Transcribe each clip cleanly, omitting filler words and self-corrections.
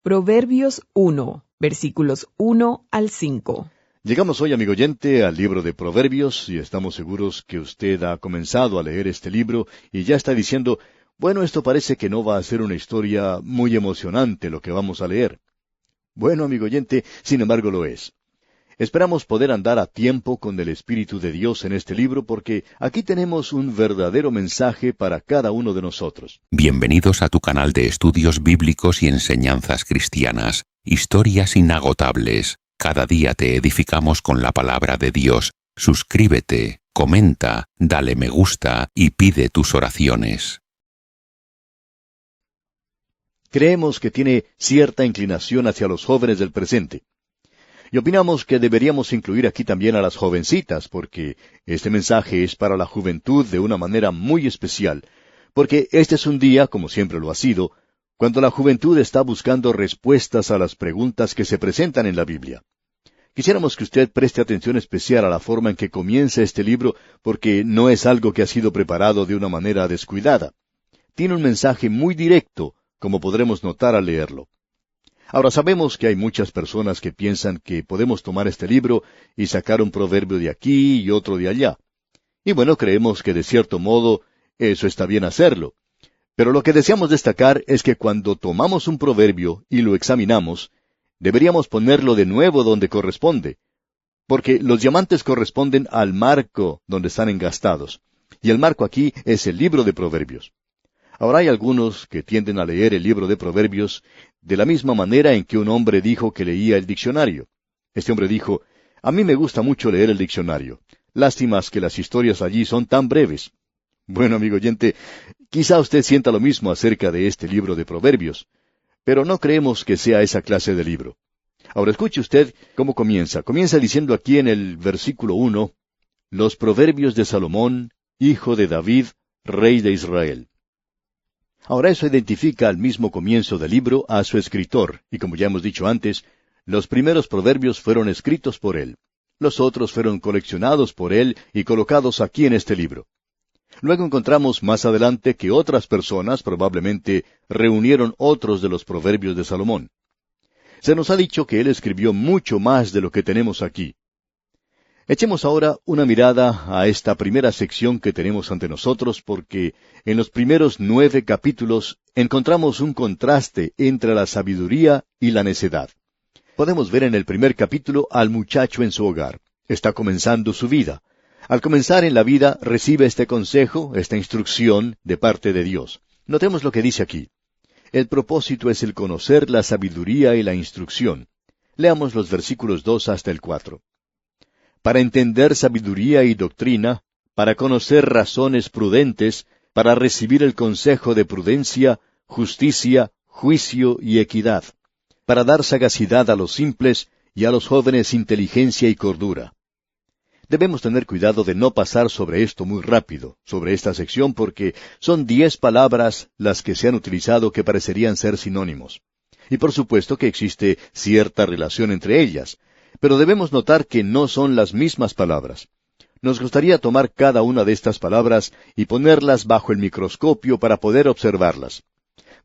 Proverbios 1, versículos 1 al 5. Llegamos hoy, amigo oyente, al libro de Proverbios, y estamos seguros que usted ha comenzado a leer este libro y ya está diciendo, bueno, esto parece que no va a ser una historia muy emocionante lo que vamos a leer. Bueno, amigo oyente, sin embargo lo es. Esperamos poder andar a tiempo con el Espíritu de Dios en este libro porque aquí tenemos un verdadero mensaje para cada uno de nosotros. Bienvenidos a tu canal de estudios bíblicos y enseñanzas cristianas, Historias Inagotables. Cada día te edificamos con la palabra de Dios. Suscríbete, comenta, dale me gusta y pide tus oraciones. Creemos que tiene cierta inclinación hacia los jóvenes del presente. Y opinamos que deberíamos incluir aquí también a las jovencitas, porque este mensaje es para la juventud de una manera muy especial, porque este es un día, como siempre lo ha sido, cuando la juventud está buscando respuestas a las preguntas que se presentan en la Biblia. Quisiéramos que usted preste atención especial a la forma en que comienza este libro, porque no es algo que ha sido preparado de una manera descuidada. Tiene un mensaje muy directo, como podremos notar al leerlo. Ahora sabemos que hay muchas personas que piensan que podemos tomar este libro y sacar un proverbio de aquí y otro de allá. Y bueno, creemos que de cierto modo eso está bien hacerlo. Pero lo que deseamos destacar es que cuando tomamos un proverbio y lo examinamos, deberíamos ponerlo de nuevo donde corresponde, porque los diamantes corresponden al marco donde están engastados, y el marco aquí es el libro de Proverbios. Ahora hay algunos que tienden a leer el libro de Proverbios de la misma manera en que un hombre dijo que leía el diccionario. Este hombre dijo, a mí me gusta mucho leer el diccionario. Lástimas que las historias allí son tan breves. Bueno, amigo oyente, quizá usted sienta lo mismo acerca de este libro de Proverbios, pero no creemos que sea esa clase de libro. Ahora escuche usted cómo comienza. Comienza diciendo aquí en el versículo 1, los Proverbios de Salomón, hijo de David, rey de Israel. Ahora eso identifica al mismo comienzo del libro a su escritor, y como ya hemos dicho antes, los primeros proverbios fueron escritos por él. Los otros fueron coleccionados por él y colocados aquí en este libro. Luego encontramos más adelante que otras personas probablemente reunieron otros de los proverbios de Salomón. Se nos ha dicho que él escribió mucho más de lo que tenemos aquí. Echemos ahora una mirada a esta primera sección que tenemos ante nosotros, porque en los primeros 9 capítulos encontramos un contraste entre la sabiduría y la necedad. Podemos ver en el primer capítulo al muchacho en su hogar. Está comenzando su vida. Al comenzar en la vida recibe este consejo, esta instrucción de parte de Dios. Notemos lo que dice aquí. El propósito es el conocer la sabiduría y la instrucción. Leamos los versículos 2 hasta el 4. Para entender sabiduría y doctrina, para conocer razones prudentes, para recibir el consejo de prudencia, justicia, juicio y equidad, para dar sagacidad a los simples y a los jóvenes inteligencia y cordura. Debemos tener cuidado de no pasar sobre esto muy rápido, sobre esta sección, porque son 10 palabras las que se han utilizado que parecerían ser sinónimos. Y por supuesto que existe cierta relación entre ellas, pero debemos notar que no son las mismas palabras. Nos gustaría tomar cada una de estas palabras y ponerlas bajo el microscopio para poder observarlas.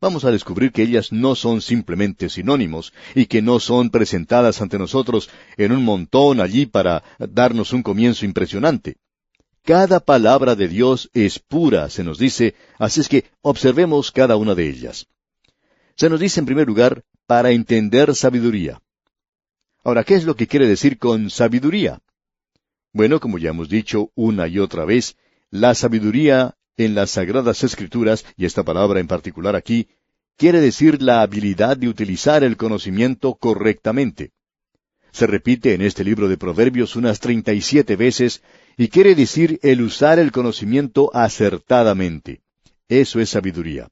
Vamos a descubrir que ellas no son simplemente sinónimos y que no son presentadas ante nosotros en un montón allí para darnos un comienzo impresionante. Cada palabra de Dios es pura, se nos dice, así es que observemos cada una de ellas. Se nos dice en primer lugar, para entender sabiduría. Ahora, ¿qué es lo que quiere decir con sabiduría? Bueno, como ya hemos dicho una y otra vez, la sabiduría en las Sagradas Escrituras, y esta palabra en particular aquí, quiere decir la habilidad de utilizar el conocimiento correctamente. Se repite en este libro de Proverbios unas 37 veces, y quiere decir el usar el conocimiento acertadamente. Eso es sabiduría.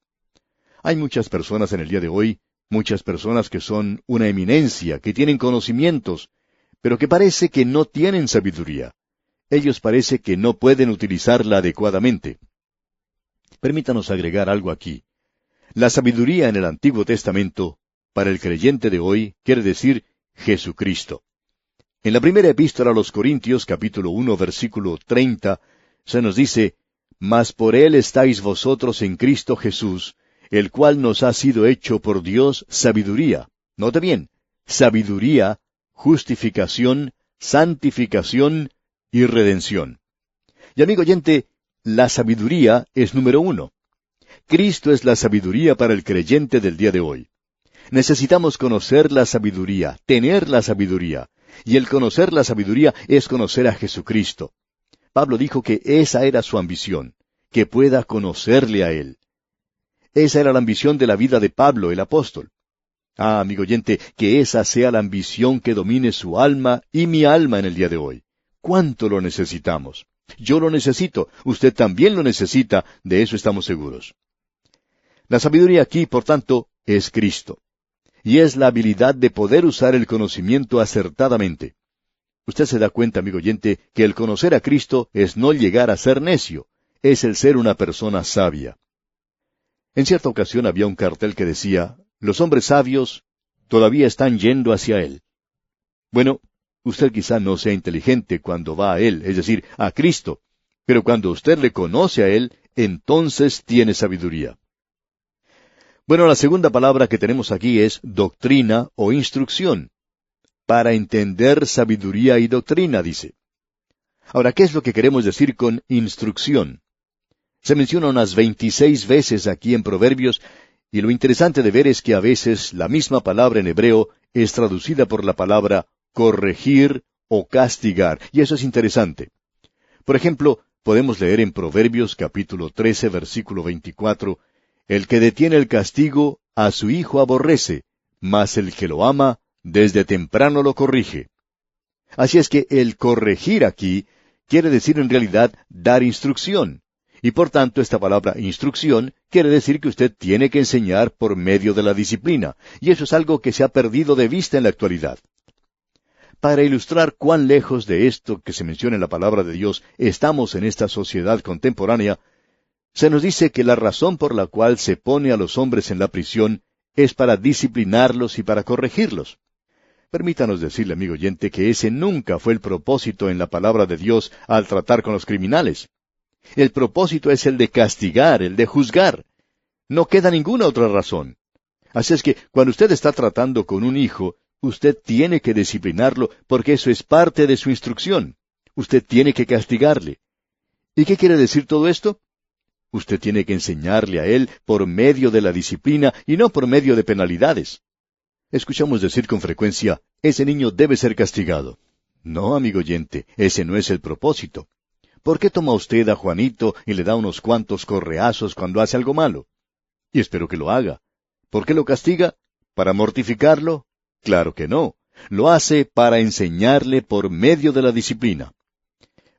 Hay muchas personas en el día de hoy, muchas personas que son una eminencia, que tienen conocimientos, pero que parece que no tienen sabiduría. Ellos parece que no pueden utilizarla adecuadamente. Permítanos agregar algo aquí. La sabiduría en el Antiguo Testamento, para el creyente de hoy, quiere decir Jesucristo. En la primera epístola a los Corintios, capítulo 1, versículo 30, se nos dice, «Mas por él estáis vosotros en Cristo Jesús, el cual nos ha sido hecho por Dios sabiduría, Note bien, sabiduría, justificación, santificación y redención. Y amigo oyente, la sabiduría es número 1. Cristo es la sabiduría para el creyente del día de hoy. Necesitamos conocer la sabiduría, tener la sabiduría. Y el conocer la sabiduría es conocer a Jesucristo. Pablo dijo que esa era su ambición, que pueda conocerle a Él. Esa era la ambición de la vida de Pablo, el apóstol. Ah, amigo oyente, que esa sea la ambición que domine su alma y mi alma en el día de hoy. ¿Cuánto lo necesitamos? Yo lo necesito, usted también lo necesita, de eso estamos seguros. La sabiduría aquí, por tanto, es Cristo. Y es la habilidad de poder usar el conocimiento acertadamente. Usted se da cuenta, amigo oyente, que el conocer a Cristo es no llegar a ser necio, es el ser una persona sabia. En cierta ocasión había un cartel que decía, los hombres sabios todavía están yendo hacia Él. Bueno, usted quizá no sea inteligente cuando va a Él, es decir, a Cristo, pero cuando usted le conoce a Él, entonces tiene sabiduría. Bueno, la segunda palabra que tenemos aquí es doctrina o instrucción. Para entender sabiduría y doctrina, dice. Ahora, ¿qué es lo que queremos decir con instrucción? Se menciona unas 26 veces aquí en Proverbios, y lo interesante de ver es que a veces la misma palabra en hebreo es traducida por la palabra corregir o castigar, y eso es interesante. Por ejemplo, podemos leer en Proverbios capítulo 13, versículo 24, el que detiene el castigo, a su hijo aborrece, mas el que lo ama, desde temprano lo corrige. Así es que el corregir aquí quiere decir en realidad dar instrucción. Y por tanto esta palabra instrucción quiere decir que usted tiene que enseñar por medio de la disciplina. Y eso es algo que se ha perdido de vista en la actualidad. Para ilustrar cuán lejos de esto que se menciona en la palabra de Dios estamos en esta sociedad contemporánea, se nos dice que la razón por la cual se pone a los hombres en la prisión es para disciplinarlos y para corregirlos. Permítanos decirle, amigo oyente, que ese nunca fue el propósito en la palabra de Dios al tratar con los criminales. El propósito es el de castigar, el de juzgar. No queda ninguna otra razón. Así es que cuando usted está tratando con un hijo, usted tiene que disciplinarlo porque eso es parte de su instrucción. Usted tiene que castigarle. ¿Y qué quiere decir todo esto? Usted tiene que enseñarle a él por medio de la disciplina y no por medio de penalidades. Escuchamos decir con frecuencia, ese niño debe ser castigado. No, amigo oyente, ese no es el propósito. ¿Por qué toma usted a Juanito y le da unos cuantos correazos cuando hace algo malo? Y espero que lo haga. ¿Por qué lo castiga? ¿Para mortificarlo? Claro que no. Lo hace para enseñarle por medio de la disciplina.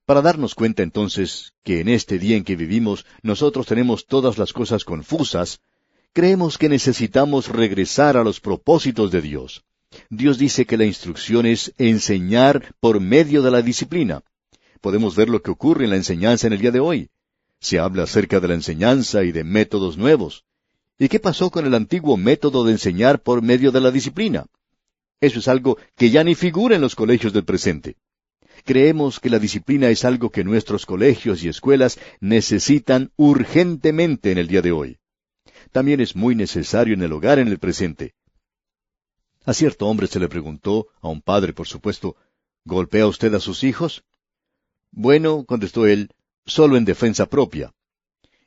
Para darnos cuenta entonces que en este día en que vivimos nosotros tenemos todas las cosas confusas, creemos que necesitamos regresar a los propósitos de Dios. Dios dice que la instrucción es enseñar por medio de la disciplina. Podemos ver lo que ocurre en la enseñanza en el día de hoy. Se habla acerca de la enseñanza y de métodos nuevos. ¿Y qué pasó con el antiguo método de enseñar por medio de la disciplina? Eso es algo que ya ni figura en los colegios del presente. Creemos que la disciplina es algo que nuestros colegios y escuelas necesitan urgentemente en el día de hoy. También es muy necesario en el hogar en el presente. A cierto hombre se le preguntó, a un padre por supuesto, ¿golpea usted a sus hijos? Bueno, contestó él, solo en defensa propia.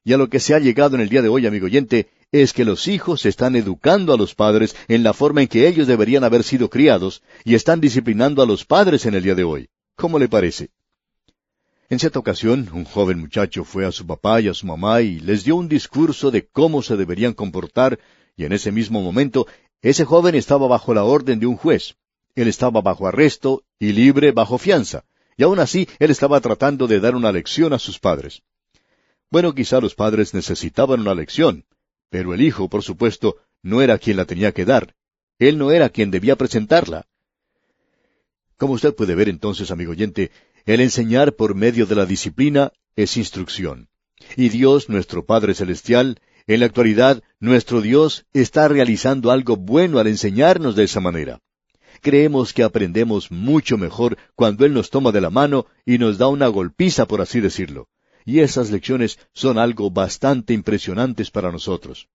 Y a lo que se ha llegado en el día de hoy, amigo oyente, es que los hijos están educando a los padres en la forma en que ellos deberían haber sido criados y están disciplinando a los padres en el día de hoy. ¿Cómo le parece? En cierta ocasión, un joven muchacho fue a su papá y a su mamá y les dio un discurso de cómo se deberían comportar, y en ese mismo momento, ese joven estaba bajo la orden de un juez. Él estaba bajo arresto y libre bajo fianza, y aún así él estaba tratando de dar una lección a sus padres. Bueno, quizá los padres necesitaban una lección, pero el hijo, por supuesto, no era quien la tenía que dar. Él no era quien debía presentarla. Como usted puede ver entonces, amigo oyente, el enseñar por medio de la disciplina es instrucción. Y Dios, nuestro Padre Celestial, en la actualidad, nuestro Dios está realizando algo bueno al enseñarnos de esa manera. Creemos que aprendemos mucho mejor cuando Él nos toma de la mano y nos da una golpiza, por así decirlo. Y esas lecciones son algo bastante impresionantes para nosotros.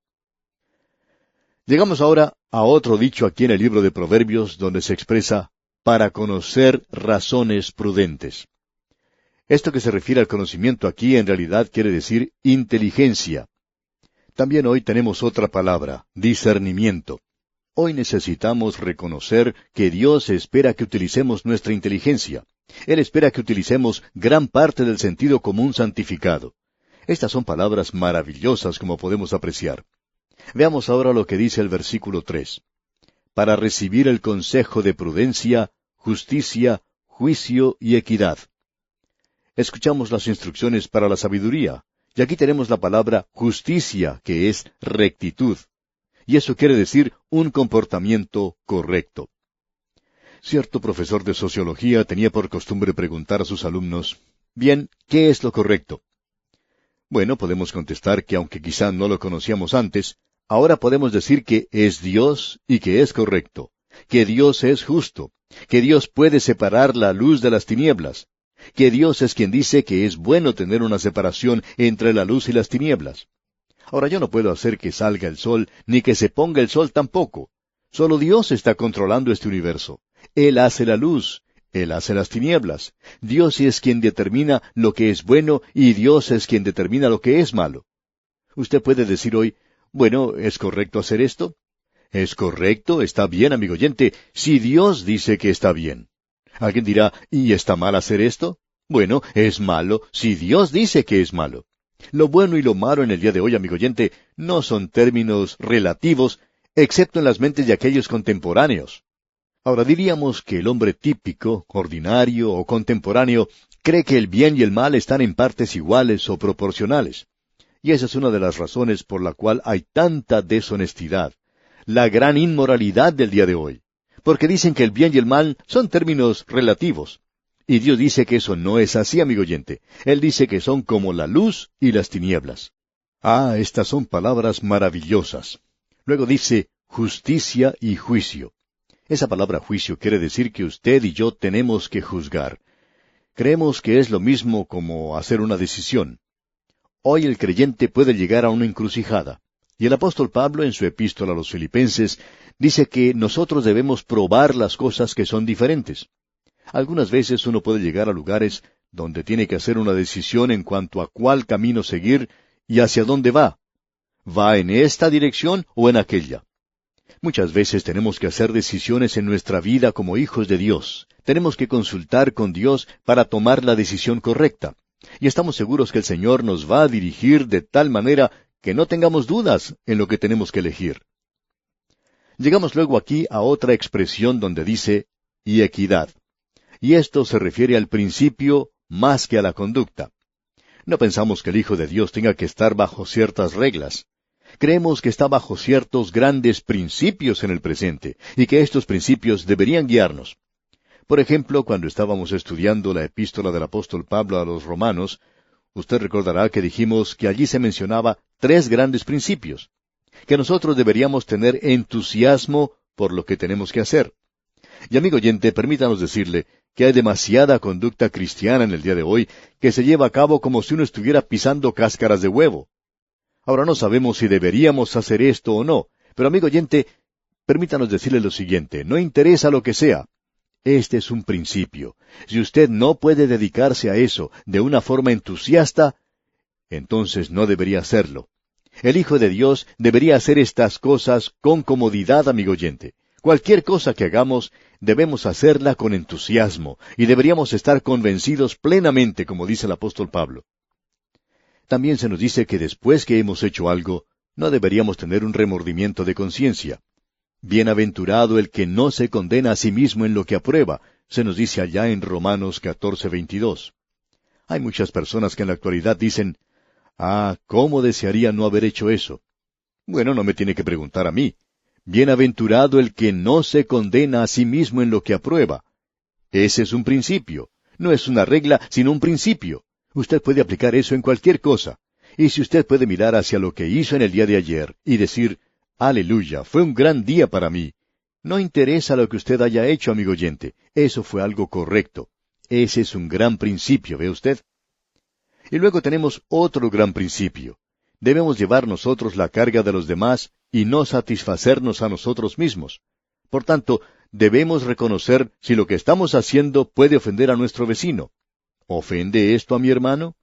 Llegamos ahora a otro dicho aquí en el libro de Proverbios, donde se expresa para conocer razones prudentes. Esto que se refiere al conocimiento aquí en realidad quiere decir inteligencia. También hoy tenemos otra palabra, discernimiento. Hoy necesitamos reconocer que Dios espera que utilicemos nuestra inteligencia. Él espera que utilicemos gran parte del sentido común santificado. Estas son palabras maravillosas como podemos apreciar. Veamos ahora lo que dice el versículo 3. Para recibir el consejo de prudencia, justicia, juicio y equidad. Escuchamos las instrucciones para la sabiduría, y aquí tenemos la palabra justicia, que es rectitud. Y eso quiere decir un comportamiento correcto. Cierto profesor de sociología tenía por costumbre preguntar a sus alumnos, bien, ¿qué es lo correcto? Bueno, podemos contestar que aunque quizá no lo conocíamos antes, ahora podemos decir que es Dios y que es correcto, que Dios es justo, que Dios puede separar la luz de las tinieblas, que Dios es quien dice que es bueno tener una separación entre la luz y las tinieblas. Ahora yo no puedo hacer que salga el sol, ni que se ponga el sol tampoco. Solo Dios está controlando este universo. Él hace la luz, Él hace las tinieblas. Dios es quien determina lo que es bueno y Dios es quien determina lo que es malo. Usted puede decir hoy, bueno, ¿es correcto hacer esto? Es correcto, está bien, amigo oyente, si Dios dice que está bien. Alguien dirá, ¿y está mal hacer esto? Bueno, es malo si Dios dice que es malo. Lo bueno y lo malo en el día de hoy, amigo oyente, no son términos relativos, excepto en las mentes de aquellos contemporáneos. Ahora diríamos que el hombre típico, ordinario o contemporáneo cree que el bien y el mal están en partes iguales o proporcionales. Y esa es una de las razones por la cual hay tanta deshonestidad, la gran inmoralidad del día de hoy. Porque dicen que el bien y el mal son términos relativos. Y Dios dice que eso no es así, amigo oyente. Él dice que son como la luz y las tinieblas. Ah, estas son palabras maravillosas. Luego dice justicia y juicio. Esa palabra juicio quiere decir que usted y yo tenemos que juzgar. Creemos que es lo mismo como hacer una decisión. Hoy el creyente puede llegar a una encrucijada. Y el apóstol Pablo, en su epístola a los Filipenses, dice que nosotros debemos probar las cosas que son diferentes. Algunas veces uno puede llegar a lugares donde tiene que hacer una decisión en cuanto a cuál camino seguir y hacia dónde va. ¿Va en esta dirección o en aquella? Muchas veces tenemos que hacer decisiones en nuestra vida como hijos de Dios. Tenemos que consultar con Dios para tomar la decisión correcta. Y estamos seguros que el Señor nos va a dirigir de tal manera que no tengamos dudas en lo que tenemos que elegir. Llegamos luego aquí a otra expresión donde dice, y equidad. Y esto se refiere al principio más que a la conducta. No pensamos que el Hijo de Dios tenga que estar bajo ciertas reglas. Creemos que está bajo ciertos grandes principios en el presente, y que estos principios deberían guiarnos. Por ejemplo, cuando estábamos estudiando la epístola del apóstol Pablo a los Romanos, usted recordará que dijimos que allí se mencionaba 3 grandes principios, que nosotros deberíamos tener entusiasmo por lo que tenemos que hacer. Y amigo oyente, permítanos decirle que hay demasiada conducta cristiana en el día de hoy que se lleva a cabo como si uno estuviera pisando cáscaras de huevo. Ahora no sabemos si deberíamos hacer esto o no, pero amigo oyente, permítanos decirle lo siguiente, no interesa lo que sea. Este es un principio. Si usted no puede dedicarse a eso de una forma entusiasta, entonces no debería hacerlo. El Hijo de Dios debería hacer estas cosas con comodidad, amigo oyente. Cualquier cosa que hagamos, debemos hacerla con entusiasmo, y deberíamos estar convencidos plenamente, como dice el apóstol Pablo. También se nos dice que después que hemos hecho algo, no deberíamos tener un remordimiento de conciencia. Bienaventurado el que no se condena a sí mismo en lo que aprueba, se nos dice allá en Romanos 14:22. Hay muchas personas que en la actualidad dicen, ¿cómo desearía no haber hecho eso? Bueno, no me tiene que preguntar a mí. Bienaventurado el que no se condena a sí mismo en lo que aprueba. Ese es un principio. No es una regla, sino un principio. Usted puede aplicar eso en cualquier cosa. Y si usted puede mirar hacia lo que hizo en el día de ayer y decir, aleluya, fue un gran día para mí. No interesa lo que usted haya hecho, amigo oyente. Eso fue algo correcto. Ese es un gran principio, ¿ve usted? Y luego tenemos otro gran principio. Debemos llevar nosotros la carga de los demás y no satisfacernos a nosotros mismos. Por tanto, debemos reconocer si lo que estamos haciendo puede ofender a nuestro vecino. ¿Ofende esto a mi hermano?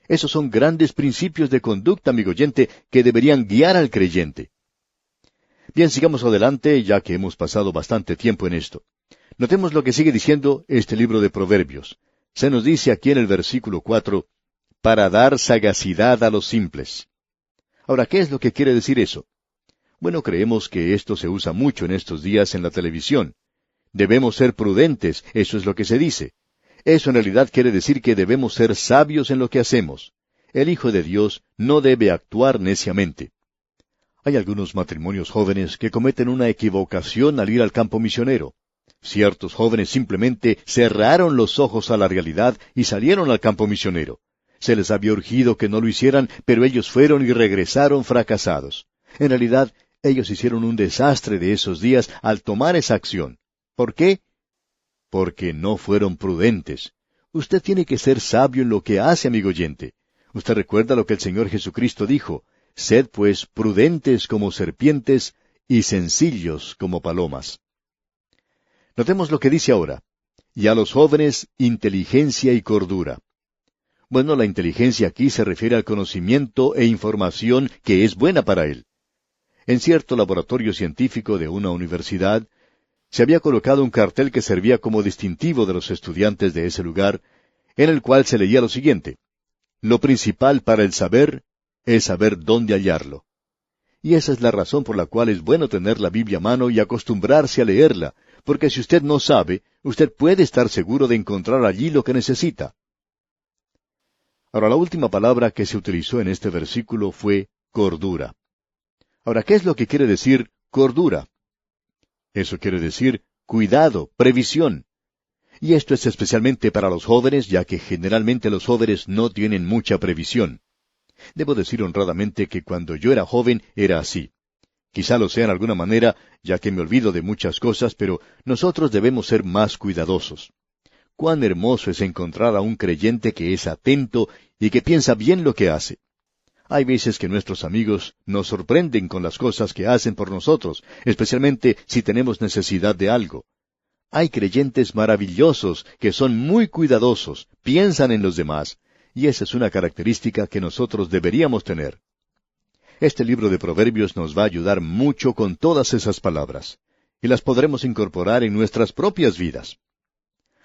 Esos son grandes principios de conducta, amigo oyente, que deberían guiar al creyente. Bien, sigamos adelante, ya que hemos pasado bastante tiempo en esto. Notemos lo que sigue diciendo este libro de Proverbios. Se nos dice aquí en el versículo 4, para dar sagacidad a los simples. Ahora, ¿qué es lo que quiere decir eso? Bueno, creemos que esto se usa mucho en estos días en la televisión. Debemos ser prudentes, eso es lo que se dice. Eso en realidad quiere decir que debemos ser sabios en lo que hacemos. El Hijo de Dios no debe actuar neciamente. Hay algunos matrimonios jóvenes que cometen una equivocación al ir al campo misionero. Ciertos jóvenes simplemente cerraron los ojos a la realidad y salieron al campo misionero. Se les había urgido que no lo hicieran, pero ellos fueron y regresaron fracasados. En realidad, ellos hicieron un desastre de esos días al tomar esa acción. ¿Por qué? Porque no fueron prudentes. Usted tiene que ser sabio en lo que hace, amigo oyente. Usted recuerda lo que el Señor Jesucristo dijo: sed pues prudentes como serpientes y sencillos como palomas. Notemos lo que dice ahora. Y a los jóvenes, inteligencia y cordura. Bueno, la inteligencia aquí se refiere al conocimiento e información que es buena para él. En cierto laboratorio científico de una universidad, se había colocado un cartel que servía como distintivo de los estudiantes de ese lugar, en el cual se leía lo siguiente: lo principal para el saber es saber dónde hallarlo. Y esa es la razón por la cual es bueno tener la Biblia a mano y acostumbrarse a leerla, porque si usted no sabe, usted puede estar seguro de encontrar allí lo que necesita. Ahora, la última palabra que se utilizó en este versículo fue cordura. Ahora, ¿qué es lo que quiere decir cordura? Eso quiere decir cuidado, previsión. Y esto es especialmente para los jóvenes, ya que generalmente los jóvenes no tienen mucha previsión. Debo decir honradamente que cuando yo era joven era así. Quizá lo sea en alguna manera, ya que me olvido de muchas cosas, pero nosotros debemos ser más cuidadosos. Cuán hermoso es encontrar a un creyente que es atento y que piensa bien lo que hace. Hay veces que nuestros amigos nos sorprenden con las cosas que hacen por nosotros, especialmente si tenemos necesidad de algo. Hay creyentes maravillosos que son muy cuidadosos, piensan en los demás, y esa es una característica que nosotros deberíamos tener. Este libro de Proverbios nos va a ayudar mucho con todas esas palabras, y las podremos incorporar en nuestras propias vidas.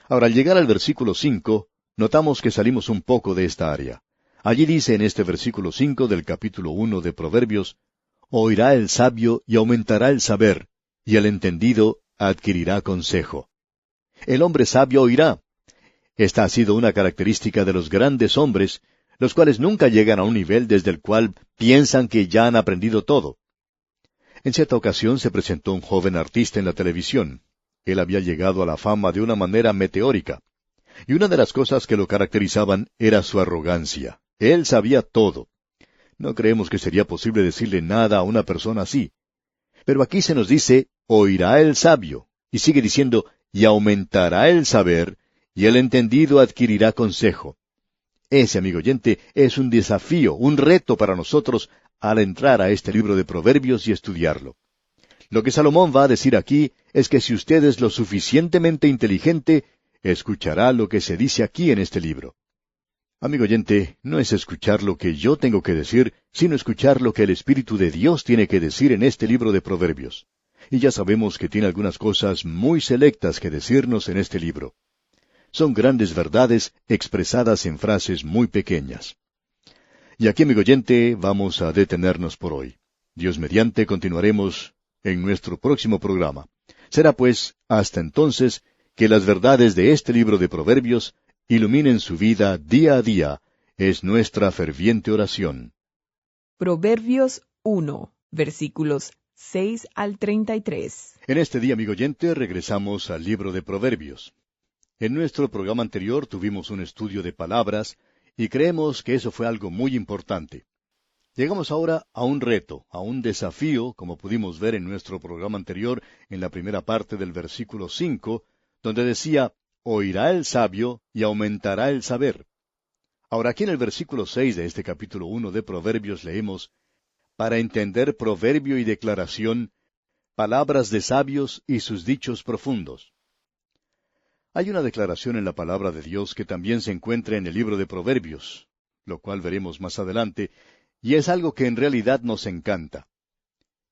Ahora, al llegar al versículo 5, notamos que salimos un poco de esta área. Allí dice en este versículo 5 del capítulo 1 de Proverbios: oirá el sabio y aumentará el saber, y el entendido adquirirá consejo. El hombre sabio oirá. Esta ha sido una característica de los grandes hombres, los cuales nunca llegan a un nivel desde el cual piensan que ya han aprendido todo. En cierta ocasión se presentó un joven artista en la televisión. Él había llegado a la fama de una manera meteórica. Y una de las cosas que lo caracterizaban era su arrogancia. Él sabía todo. No creemos que sería posible decirle nada a una persona así. Pero aquí se nos dice: oirá el sabio. Y sigue diciendo: y aumentará el saber, y el entendido adquirirá consejo. Ese, amigo oyente, es un desafío, un reto para nosotros al entrar a este libro de Proverbios y estudiarlo. Lo que Salomón va a decir aquí es que si usted es lo suficientemente inteligente, escuchará lo que se dice aquí en este libro. Amigo oyente, no es escuchar lo que yo tengo que decir, sino escuchar lo que el Espíritu de Dios tiene que decir en este libro de Proverbios. Y ya sabemos que tiene algunas cosas muy selectas que decirnos en este libro. Son grandes verdades expresadas en frases muy pequeñas. Y aquí, amigo oyente, vamos a detenernos por hoy. Dios mediante continuaremos en nuestro próximo programa. Será pues, hasta entonces, que las verdades de este libro de Proverbios iluminen su vida día a día, es nuestra ferviente oración. Proverbios 1, versículos 6 al 33. En este día, amigo oyente, regresamos al libro de Proverbios. En nuestro programa anterior tuvimos un estudio de palabras, y creemos que eso fue algo muy importante. Llegamos ahora a un reto, a un desafío, como pudimos ver en nuestro programa anterior, en la primera parte del versículo 5, donde decía: oirá el sabio y aumentará el saber. Ahora aquí en el versículo 6 de este capítulo 1 de Proverbios leemos: para entender proverbio y declaración, palabras de sabios y sus dichos profundos. Hay una declaración en la palabra de Dios que también se encuentra en el libro de Proverbios, lo cual veremos más adelante, y es algo que en realidad nos encanta.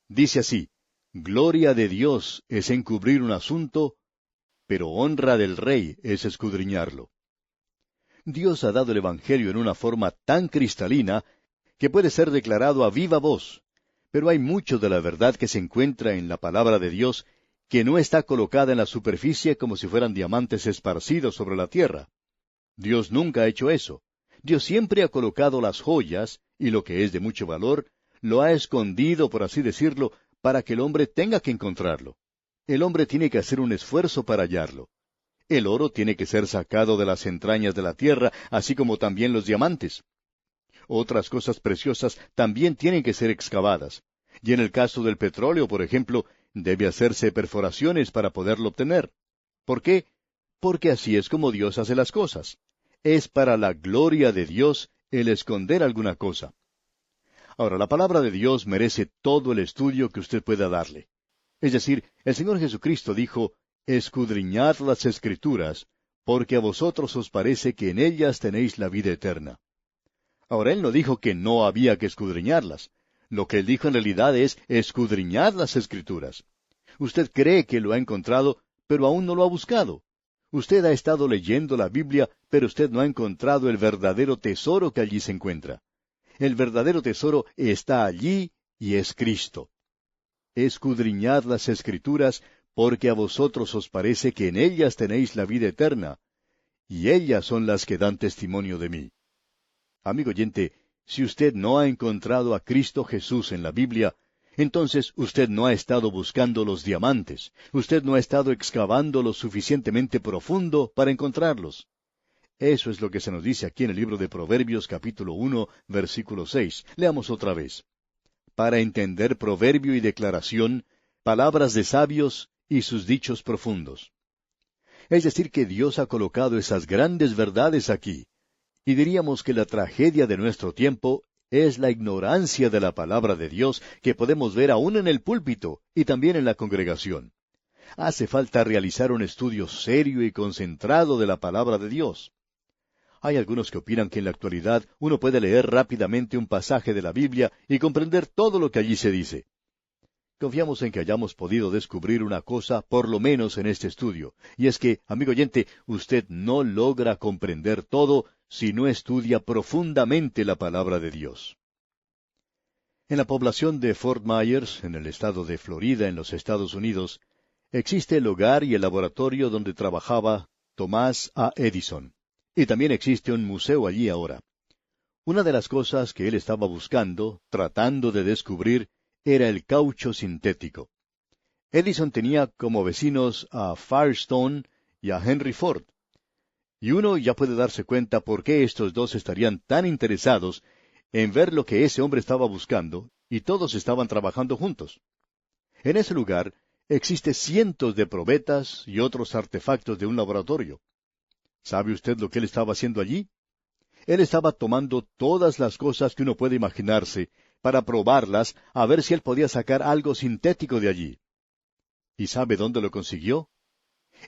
Dice así: gloria de Dios es encubrir un asunto, pero honra del rey es escudriñarlo. Dios ha dado el Evangelio en una forma tan cristalina que puede ser declarado a viva voz, pero hay mucho de la verdad que se encuentra en la palabra de Dios que no está colocada en la superficie como si fueran diamantes esparcidos sobre la tierra. Dios nunca ha hecho eso. Dios siempre ha colocado las joyas, y lo que es de mucho valor, lo ha escondido, por así decirlo, para que el hombre tenga que encontrarlo. El hombre tiene que hacer un esfuerzo para hallarlo. El oro tiene que ser sacado de las entrañas de la tierra, así como también los diamantes. Otras cosas preciosas también tienen que ser excavadas. Y en el caso del petróleo, por ejemplo, debe hacerse perforaciones para poderlo obtener. ¿Por qué? Porque así es como Dios hace las cosas. Es para la gloria de Dios el esconder alguna cosa. Ahora, la palabra de Dios merece todo el estudio que usted pueda darle. Es decir, el Señor Jesucristo dijo: escudriñad las Escrituras, porque a vosotros os parece que en ellas tenéis la vida eterna. Ahora, Él no dijo que no había que escudriñarlas. Lo que Él dijo en realidad es: escudriñad las Escrituras. Usted cree que lo ha encontrado, pero aún no lo ha buscado. Usted ha estado leyendo la Biblia, pero usted no ha encontrado el verdadero tesoro que allí se encuentra. El verdadero tesoro está allí, y es Cristo. Escudriñad las Escrituras, porque a vosotros os parece que en ellas tenéis la vida eterna, y ellas son las que dan testimonio de mí. Amigo oyente, si usted no ha encontrado a Cristo Jesús en la Biblia, entonces usted no ha estado buscando los diamantes, usted no ha estado excavando lo suficientemente profundo para encontrarlos. Eso es lo que se nos dice aquí en el libro de Proverbios capítulo 1, versículo 6. Leamos otra vez. Para entender proverbio y declaración, palabras de sabios y sus dichos profundos. Es decir, que Dios ha colocado esas grandes verdades aquí. Y diríamos que la tragedia de nuestro tiempo es la ignorancia de la palabra de Dios que podemos ver aún en el púlpito y también en la congregación. Hace falta realizar un estudio serio y concentrado de la palabra de Dios. Hay algunos que opinan que en la actualidad uno puede leer rápidamente un pasaje de la Biblia y comprender todo lo que allí se dice. Confiamos en que hayamos podido descubrir una cosa, por lo menos en este estudio, y es que, amigo oyente, usted no logra comprender todo si no estudia profundamente la palabra de Dios. En la población de Fort Myers, en el estado de Florida, en los Estados Unidos, existe el hogar y el laboratorio donde trabajaba Thomas A. Edison. Y también existe un museo allí ahora. Una de las cosas que él estaba buscando, tratando de descubrir, era el caucho sintético. Edison tenía como vecinos a Firestone y a Henry Ford. Y uno ya puede darse cuenta por qué estos dos estarían tan interesados en ver lo que ese hombre estaba buscando, y todos estaban trabajando juntos. En ese lugar existe cientos de probetas y otros artefactos de un laboratorio. ¿Sabe usted lo que él estaba haciendo allí? Él estaba tomando todas las cosas que uno puede imaginarse para probarlas, a ver si él podía sacar algo sintético de allí. ¿Y sabe dónde lo consiguió?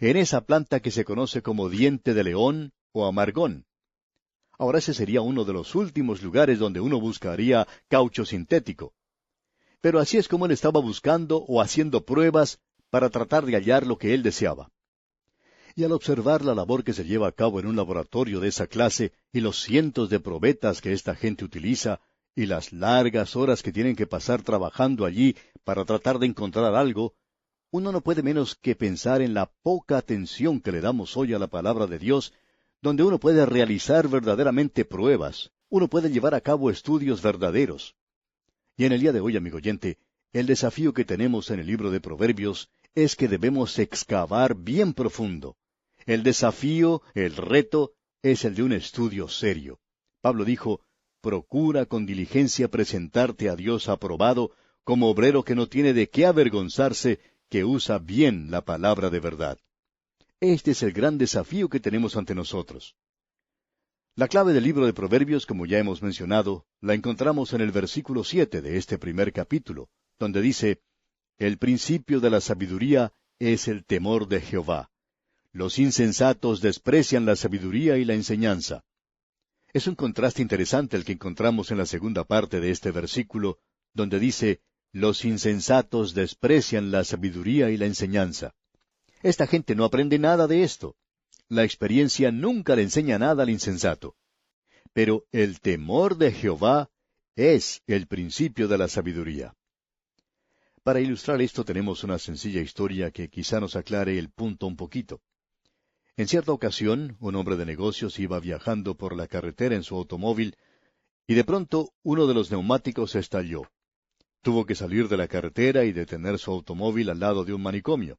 En esa planta que se conoce como diente de león o amargón. Ahora ese sería uno de los últimos lugares donde uno buscaría caucho sintético. Pero así es como él estaba buscando o haciendo pruebas para tratar de hallar lo que él deseaba. Y al observar la labor que se lleva a cabo en un laboratorio de esa clase y los cientos de probetas que esta gente utiliza, y las largas horas que tienen que pasar trabajando allí para tratar de encontrar algo, uno no puede menos que pensar en la poca atención que le damos hoy a la palabra de Dios, donde uno puede realizar verdaderamente pruebas, uno puede llevar a cabo estudios verdaderos. Y en el día de hoy, amigo oyente, el desafío que tenemos en el libro de Proverbios es que debemos excavar bien profundo. El desafío, el reto, es el de un estudio serio. Pablo dijo: procura con diligencia presentarte a Dios aprobado, como obrero que no tiene de qué avergonzarse, que usa bien la palabra de verdad. Este es el gran desafío que tenemos ante nosotros. La clave del libro de Proverbios, como ya hemos mencionado, la encontramos en el versículo 7 de este primer capítulo, donde dice, «El principio de la sabiduría es el temor de Jehová. Los insensatos desprecian la sabiduría y la enseñanza». Es un contraste interesante el que encontramos en la segunda parte de este versículo, donde dice, «Los insensatos desprecian la sabiduría y la enseñanza». Esta gente no aprende nada de esto. La experiencia nunca le enseña nada al insensato. Pero el temor de Jehová es el principio de la sabiduría. Para ilustrar esto tenemos una sencilla historia que quizá nos aclare el punto un poquito. En cierta ocasión, un hombre de negocios iba viajando por la carretera en su automóvil y de pronto uno de los neumáticos estalló. Tuvo que salir de la carretera y detener su automóvil al lado de un manicomio.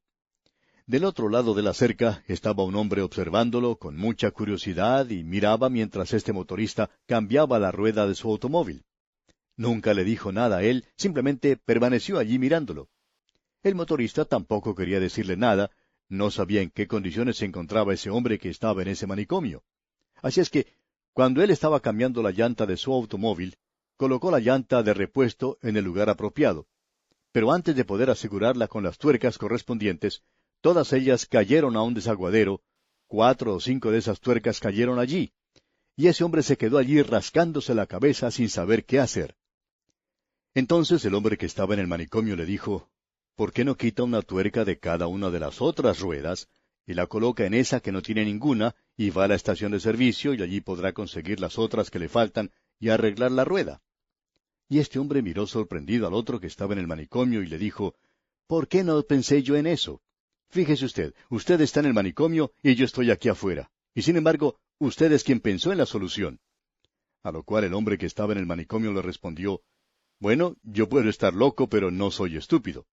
Del otro lado de la cerca estaba un hombre observándolo con mucha curiosidad y miraba mientras este motorista cambiaba la rueda de su automóvil. Nunca le dijo nada a él, simplemente permaneció allí mirándolo. El motorista tampoco quería decirle nada, no sabía en qué condiciones se encontraba ese hombre que estaba en ese manicomio. Así es que, cuando él estaba cambiando la llanta de su automóvil, colocó la llanta de repuesto en el lugar apropiado. Pero antes de poder asegurarla con las tuercas correspondientes, todas ellas cayeron a un desaguadero, 4 o 5 de esas tuercas cayeron allí, y ese hombre se quedó allí rascándose la cabeza sin saber qué hacer. Entonces el hombre que estaba en el manicomio le dijo, «¿Por qué no quita una tuerca de cada una de las otras ruedas, y la coloca en esa que no tiene ninguna, y va a la estación de servicio, y allí podrá conseguir las otras que le faltan, y arreglar la rueda?» Y este hombre miró sorprendido al otro que estaba en el manicomio, y le dijo, «¿Por qué no pensé yo en eso? Fíjese usted está en el manicomio y yo estoy aquí afuera. Y sin embargo, usted es quien pensó en la solución». A lo cual el hombre que estaba en el manicomio le respondió, «Bueno, yo puedo estar loco, pero no soy estúpido».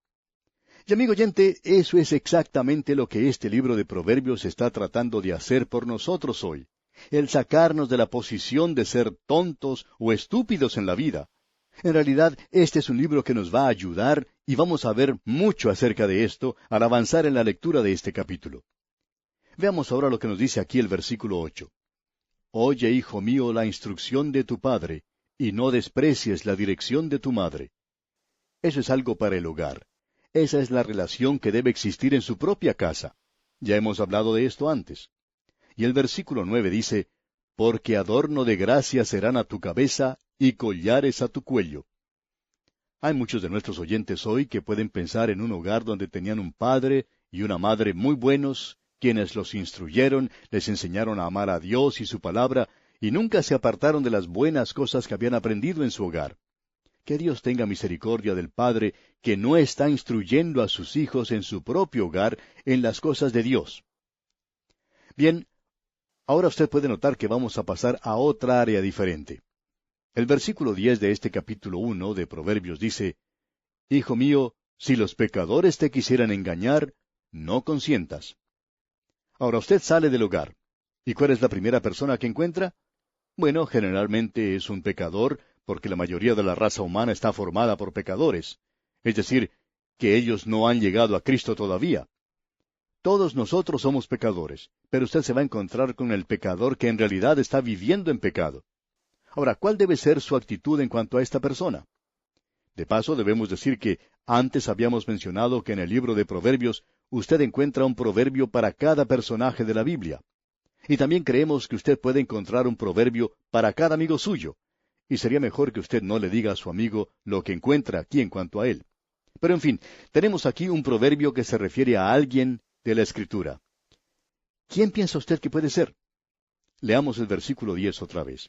Y amigo oyente, eso es exactamente lo que este libro de Proverbios está tratando de hacer por nosotros hoy. El sacarnos de la posición de ser tontos o estúpidos en la vida. En realidad, este es un libro que nos va a ayudar y vamos a ver mucho acerca de esto al avanzar en la lectura de este capítulo. Veamos ahora lo que nos dice aquí el versículo 8. «Oye, hijo mío, la instrucción de tu padre, y no desprecies la dirección de tu madre». Eso es algo para el hogar. Esa es la relación que debe existir en su propia casa. Ya hemos hablado de esto antes. Y el versículo 9 dice, «Porque adorno de gracia serán a tu cabeza, y collares a tu cuello». Hay muchos de nuestros oyentes hoy que pueden pensar en un hogar donde tenían un padre y una madre muy buenos, quienes los instruyeron, les enseñaron a amar a Dios y su palabra, y nunca se apartaron de las buenas cosas que habían aprendido en su hogar. Que Dios tenga misericordia del padre que no está instruyendo a sus hijos en su propio hogar en las cosas de Dios. Bien, ahora usted puede notar que vamos a pasar a otra área diferente. El versículo 10 de este capítulo 1 de Proverbios dice, «Hijo mío, si los pecadores te quisieran engañar, no consientas». Ahora usted sale del hogar. ¿Y cuál es la primera persona que encuentra? Bueno, generalmente es un pecador, porque la mayoría de la raza humana está formada por pecadores. Es decir, que ellos no han llegado a Cristo todavía. Todos nosotros somos pecadores, pero usted se va a encontrar con el pecador que en realidad está viviendo en pecado. Ahora, ¿cuál debe ser su actitud en cuanto a esta persona? De paso, debemos decir que antes habíamos mencionado que en el libro de Proverbios usted encuentra un proverbio para cada personaje de la Biblia. Y también creemos que usted puede encontrar un proverbio para cada amigo suyo. Y sería mejor que usted no le diga a su amigo lo que encuentra aquí en cuanto a él. Pero en fin, tenemos aquí un proverbio que se refiere a alguien de la Escritura. ¿Quién piensa usted que puede ser? Leamos el versículo 10 otra vez.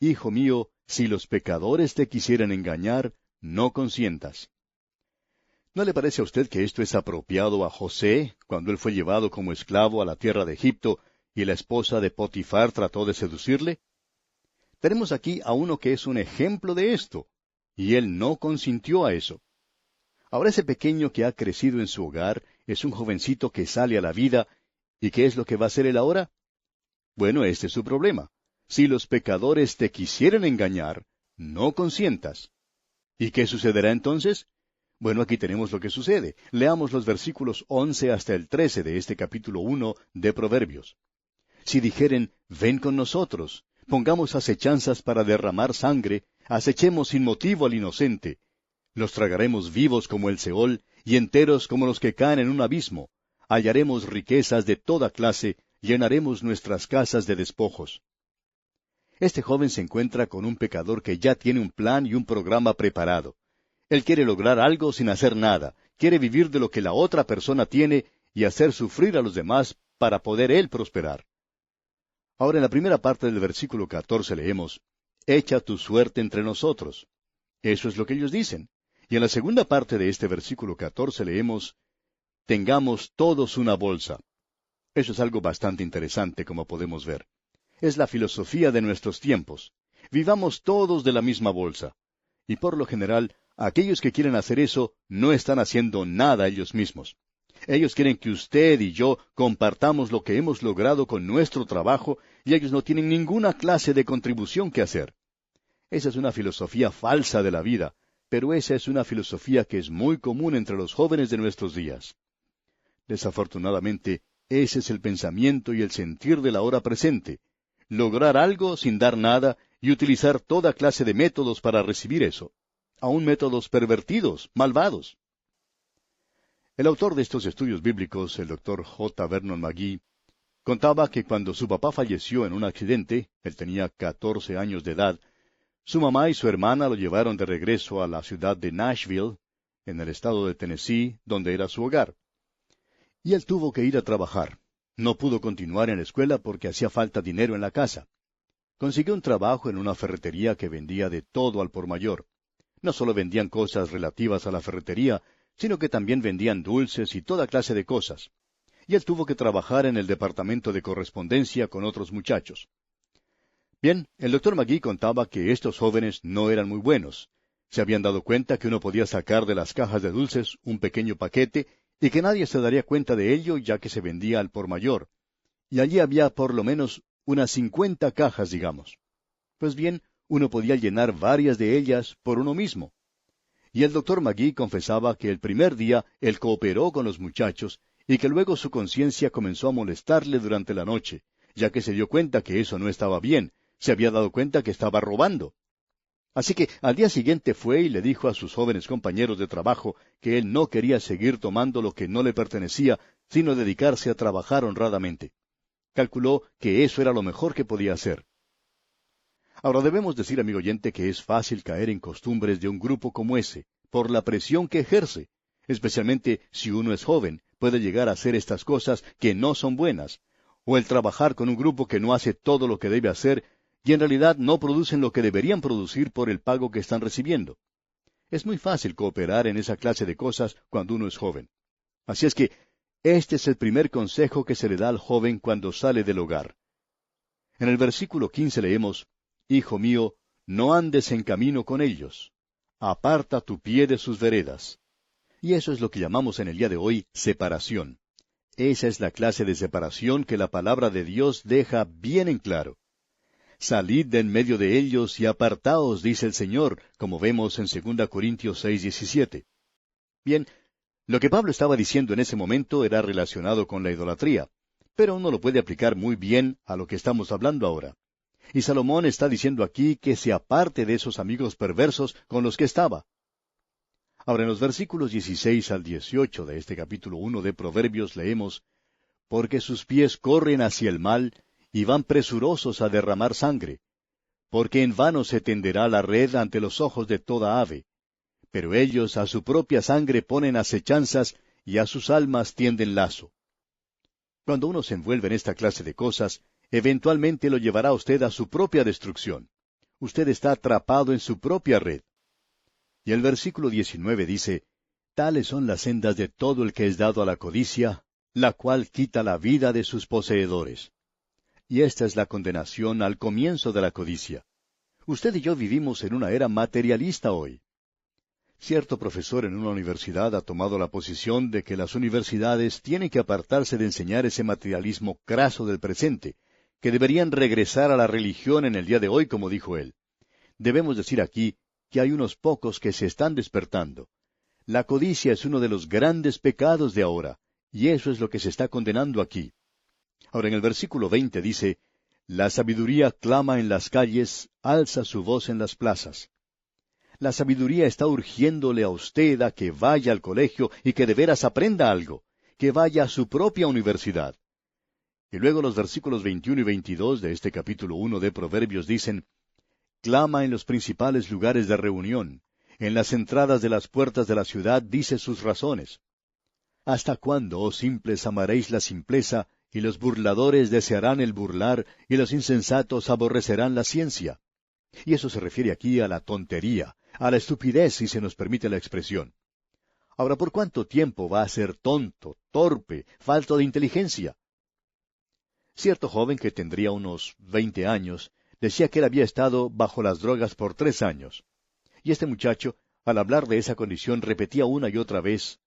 «Hijo mío, si los pecadores te quisieran engañar, no consientas». ¿No le parece a usted que esto es apropiado a José, cuando él fue llevado como esclavo a la tierra de Egipto, y la esposa de Potifar trató de seducirle? Tenemos aquí a uno que es un ejemplo de esto, y él no consintió a eso. Ahora ese pequeño que ha crecido en su hogar es un jovencito que sale a la vida, ¿y qué es lo que va a hacer él ahora? Bueno, este es su problema. Si los pecadores te quisieren engañar, no consientas. ¿Y qué sucederá entonces? Bueno, aquí tenemos lo que sucede. Leamos los versículos 11 hasta el 13 de este capítulo 1 de Proverbios. Si dijeren, ven con nosotros, Pongamos acechanzas para derramar sangre, acechemos sin motivo al inocente. Los tragaremos vivos como el Seol, y enteros como los que caen en un abismo. Hallaremos riquezas de toda clase, llenaremos nuestras casas de despojos. Este joven se encuentra con un pecador que ya tiene un plan y un programa preparado. Él quiere lograr algo sin hacer nada, quiere vivir de lo que la otra persona tiene y hacer sufrir a los demás para poder él prosperar. Ahora en la primera parte del versículo 14 leemos, «Echa tu suerte entre nosotros». Eso es lo que ellos dicen. Y en la segunda parte de este versículo 14 leemos, «Tengamos todos una bolsa». Eso es algo bastante interesante, como podemos ver. Es la filosofía de nuestros tiempos. Vivamos todos de la misma bolsa. Y por lo general, aquellos que quieren hacer eso no están haciendo nada ellos mismos. Ellos quieren que usted y yo compartamos lo que hemos logrado con nuestro trabajo y ellos no tienen ninguna clase de contribución que hacer. Esa es una filosofía falsa de la vida, pero esa es una filosofía que es muy común entre los jóvenes de nuestros días. Desafortunadamente, ese es el pensamiento y el sentir de la hora presente. Lograr algo sin dar nada y utilizar toda clase de métodos para recibir eso. Aún métodos pervertidos, malvados. El autor de estos estudios bíblicos, el Dr. J. Vernon McGee, contaba que cuando su papá falleció en un accidente, él tenía 14 años de edad, su mamá y su hermana lo llevaron de regreso a la ciudad de Nashville, en el estado de Tennessee, donde era su hogar. Y él tuvo que ir a trabajar. No pudo continuar en la escuela porque hacía falta dinero en la casa. Consiguió un trabajo en una ferretería que vendía de todo al por mayor. No solo vendían cosas relativas a la ferretería, sino que también vendían dulces y toda clase de cosas. Y él tuvo que trabajar en el departamento de correspondencia con otros muchachos. Bien, el Dr. McGee contaba que estos jóvenes no eran muy buenos. Se habían dado cuenta que uno podía sacar de las cajas de dulces un pequeño paquete y que nadie se daría cuenta de ello ya que se vendía al por mayor. Y allí había por lo menos unas 50 cajas, digamos. Pues bien, uno podía llenar varias de ellas por uno mismo. Y el Dr. McGee confesaba que el primer día él cooperó con los muchachos y que luego su conciencia comenzó a molestarle durante la noche, ya que se dio cuenta que eso no estaba bien, se había dado cuenta que estaba robando. Así que al día siguiente fue y le dijo a sus jóvenes compañeros de trabajo que él no quería seguir tomando lo que no le pertenecía, sino dedicarse a trabajar honradamente. Calculó que eso era lo mejor que podía hacer. Ahora debemos decir, amigo oyente, que es fácil caer en costumbres de un grupo como ese, por la presión que ejerce. Especialmente si uno es joven, puede llegar a hacer estas cosas que no son buenas, o el trabajar con un grupo que no hace todo lo que debe hacer, y en realidad no producen lo que deberían producir por el pago que están recibiendo. Es muy fácil cooperar en esa clase de cosas cuando uno es joven. Así es que este es el primer consejo que se le da al joven cuando sale del hogar. En el versículo 15 leemos, «Hijo mío, no andes en camino con ellos. Aparta tu pie de sus veredas». Y eso es lo que llamamos en el día de hoy separación. Esa es la clase de separación que la palabra de Dios deja bien en claro. Salid de en medio de ellos y apartaos, dice el Señor, como vemos en 2 Corintios 6:17. Bien, lo que Pablo estaba diciendo en ese momento era relacionado con la idolatría, pero uno lo puede aplicar muy bien a lo que estamos hablando ahora. Y Salomón está diciendo aquí que se aparte de esos amigos perversos con los que estaba. Ahora en los versículos 16 al 18 de este capítulo 1 de Proverbios leemos, «Porque sus pies corren hacia el mal, y van presurosos a derramar sangre. Porque en vano se tenderá la red ante los ojos de toda ave. Pero ellos a su propia sangre ponen acechanzas, y a sus almas tienden lazo». Cuando uno se envuelve en esta clase de cosas, eventualmente lo llevará a usted a su propia destrucción. Usted está atrapado en su propia red. Y el versículo 19 dice, «Tales son las sendas de todo el que es dado a la codicia, la cual quita la vida de sus poseedores». Y esta es la condenación al comienzo de la codicia. Usted y yo vivimos en una era materialista hoy. Cierto profesor en una universidad ha tomado la posición de que las universidades tienen que apartarse de enseñar ese materialismo craso del presente, que deberían regresar a la religión en el día de hoy, como dijo él. Debemos decir aquí que hay unos pocos que se están despertando. La codicia es uno de los grandes pecados de ahora, y eso es lo que se está condenando aquí. Ahora en el versículo 20 dice, La sabiduría clama en las calles, alza su voz en las plazas. La sabiduría está urgiéndole a usted a que vaya al colegio y que de veras aprenda algo, que vaya a su propia universidad. Y luego los versículos 21 y 22 de este capítulo 1 de Proverbios dicen, clama en los principales lugares de reunión, en las entradas de las puertas de la ciudad dice sus razones. ¿Hasta cuándo, oh simples, amaréis la simpleza, y los burladores desearán el burlar, y los insensatos aborrecerán la ciencia? Y eso se refiere aquí a la tontería, a la estupidez, si se nos permite la expresión. Ahora, ¿por cuánto tiempo va a ser tonto, torpe, falto de inteligencia? Cierto joven que tendría unos 20 años, decía que él había estado bajo las drogas por 3 años. Y este muchacho, al hablar de esa condición, repetía una y otra vez,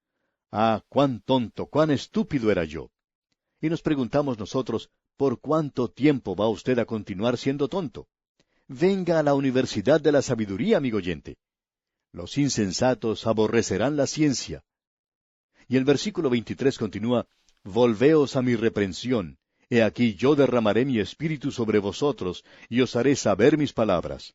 «Ah, cuán tonto, cuán estúpido era yo». Y nos preguntamos nosotros, ¿por cuánto tiempo va usted a continuar siendo tonto? Venga a la universidad de la sabiduría, amigo oyente. Los insensatos aborrecerán la ciencia. Y el versículo 23 continúa, «Volveos a mi reprensión. He aquí yo derramaré mi espíritu sobre vosotros, y os haré saber mis palabras».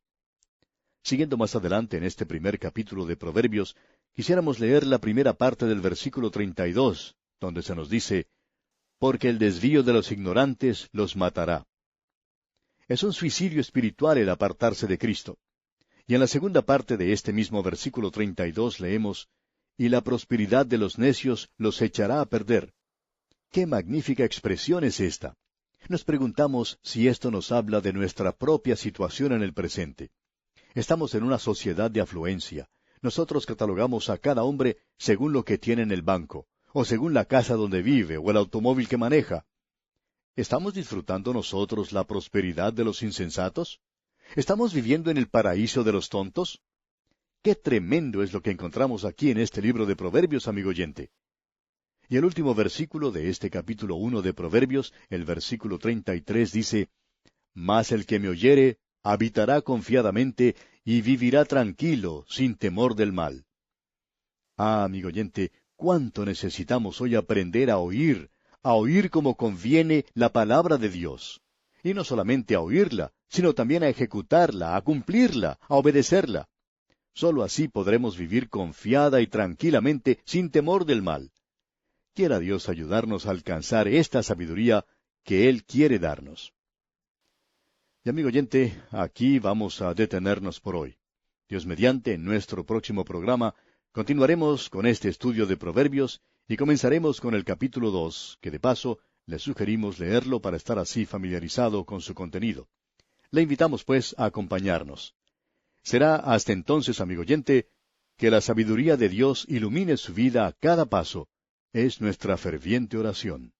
Siguiendo más adelante en este primer capítulo de Proverbios, quisiéramos leer la primera parte del versículo 32, donde se nos dice, «Porque el desvío de los ignorantes los matará». Es un suicidio espiritual el apartarse de Cristo. Y en la segunda parte de este mismo versículo 32 leemos, «Y la prosperidad de los necios los echará a perder». ¡Qué magnífica expresión es esta! Nos preguntamos si esto nos habla de nuestra propia situación en el presente. Estamos en una sociedad de afluencia. Nosotros catalogamos a cada hombre según lo que tiene en el banco, o según la casa donde vive, o el automóvil que maneja. ¿Estamos disfrutando nosotros la prosperidad de los insensatos? ¿Estamos viviendo en el paraíso de los tontos? ¡Qué tremendo es lo que encontramos aquí en este libro de Proverbios, amigo oyente! Y el último versículo de este capítulo 1 de Proverbios, el versículo 33, dice, «Mas el que me oyere, habitará confiadamente, y vivirá tranquilo, sin temor del mal». Ah, amigo oyente, cuánto necesitamos hoy aprender a oír como conviene la palabra de Dios. Y no solamente a oírla, sino también a ejecutarla, a cumplirla, a obedecerla. Solo así podremos vivir confiada y tranquilamente, sin temor del mal. Quiera Dios ayudarnos a alcanzar esta sabiduría que Él quiere darnos. Y amigo oyente, aquí vamos a detenernos por hoy. Dios mediante, en nuestro próximo programa, continuaremos con este estudio de Proverbios y comenzaremos con el capítulo 2, que de paso le sugerimos leerlo para estar así familiarizado con su contenido. Le invitamos pues a acompañarnos. Será hasta entonces, amigo oyente, que la sabiduría de Dios ilumine su vida a cada paso. Es nuestra ferviente oración.